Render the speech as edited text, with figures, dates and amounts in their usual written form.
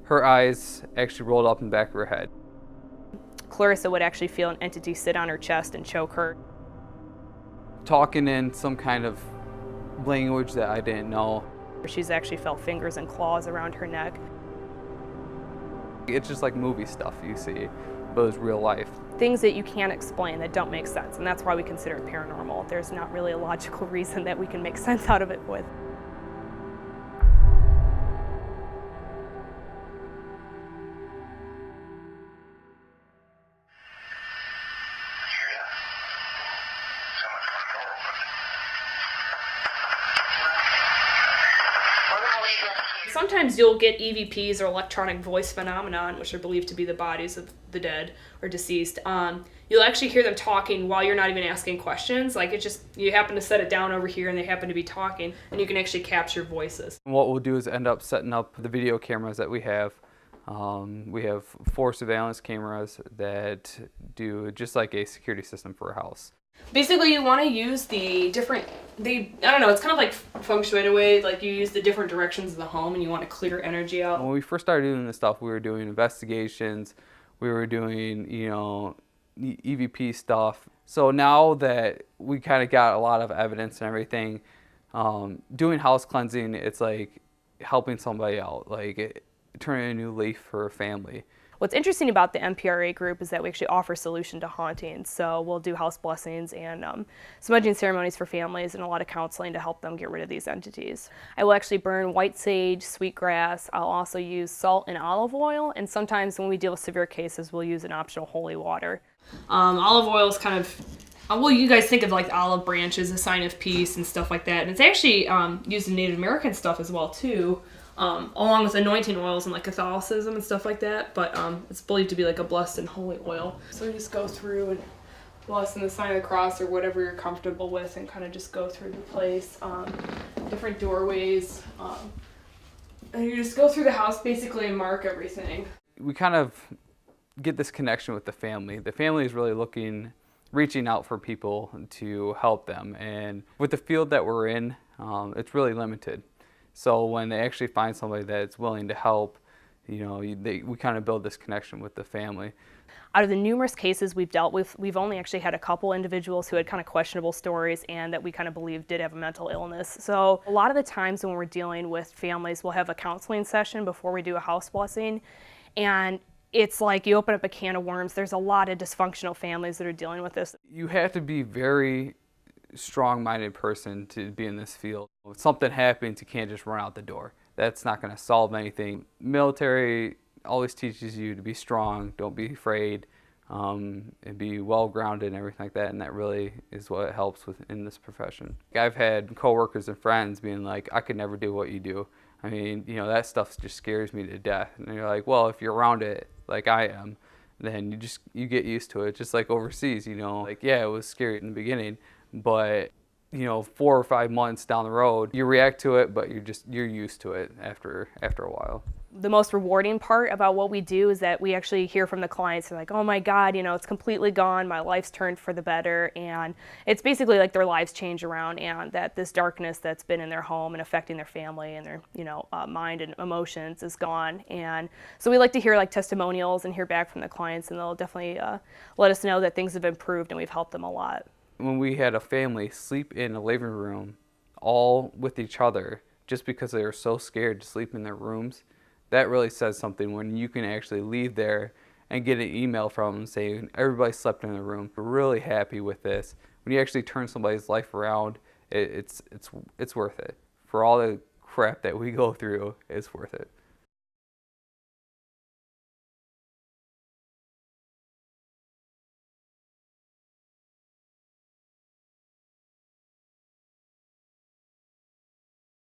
Her eyes actually rolled up in the back of her head. Clarissa would actually feel an entity sit on her chest and choke her. Talking in some kind of language that I didn't know. She's actually felt fingers and claws around her neck. It's just like movie stuff you see, but it's real life. Things that you can't explain, that don't make sense, and that's why we consider it paranormal. There's not really a logical reason that we can make sense out of it with. Sometimes you'll get EVPs or electronic voice phenomenon, which are believed to be the bodies of the dead or deceased. You'll actually hear them talking while you're not even asking questions. Like it just, you happen to set it down over here and they happen to be talking, and you can actually capture voices. And what we'll do is end up setting up the video cameras that we have. We have 4 surveillance cameras that do just like a security system for a house. Basically, you want to use the different, I don't know, it's kind of like feng shui in a way, like you use the different directions of the home and you want to clear energy out. When we first started doing this stuff, we were doing investigations, we were doing, you know, EVP stuff. So now that we kind of got a lot of evidence and everything, doing house cleansing, it's like helping somebody out, like turning a new leaf for a family. What's interesting about the MPRA group is that we actually offer solution to hauntings. So we'll do house blessings and smudging ceremonies for families and a lot of counseling to help them get rid of these entities. I will actually burn white sage, sweetgrass. I'll also use salt and olive oil, and sometimes when we deal with severe cases, we'll use an optional holy water. Olive oil is kind of, well, you guys think of like olive branches, a sign of peace and stuff like that. And it's actually used in Native American stuff as well too. Along with anointing oils and like Catholicism and stuff like that, but it's believed to be like a blessed and holy oil. So you just go through and bless in the sign of the cross or whatever you're comfortable with, and kind of just go through the place, different doorways, and you just go through the house basically and mark everything. We kind of get this connection with the family. The family is really reaching out for people to help them, and with the field that we're in, it's really limited. So when they actually find somebody that's willing to help, you know, we kind of build this connection with the family. Out of the numerous cases we've dealt with, we've only actually had a couple individuals who had kind of questionable stories and that we kind of believe did have a mental illness. So a lot of the times when we're dealing with families, we'll have a counseling session before we do a house blessing. And it's like you open up a can of worms. There's a lot of dysfunctional families that are dealing with this. You have to be very strong-minded person to be in this field. If something happens, you can't just run out the door. That's not going to solve anything. Military always teaches you to be strong, don't be afraid, and be well-grounded and everything like that, and that really is what helps in this profession. I've had coworkers and friends being like, I could never do what you do. I mean, you know, that stuff just scares me to death. And you're like, well, if you're around it like I am, then you get used to it. Just like overseas, you know, like, yeah, it was scary in the beginning, but you know, 4 or 5 months down the road, you react to it, but you're used to it after a while. The most rewarding part about what we do is that we actually hear from the clients. They're like, oh my God, you know, it's completely gone. My life's turned for the better. And it's basically like their lives change around, and that this darkness that's been in their home and affecting their family and their, you know, mind and emotions is gone. And so we like to hear like testimonials and hear back from the clients, and they'll definitely let us know that things have improved and we've helped them a lot. When we had a family sleep in a living room all with each other just because they were so scared to sleep in their rooms, that really says something when you can actually leave there and get an email from them saying everybody slept in their room. We're really happy with this. When you actually turn somebody's life around, it's worth it. For all the crap that we go through, it's worth it.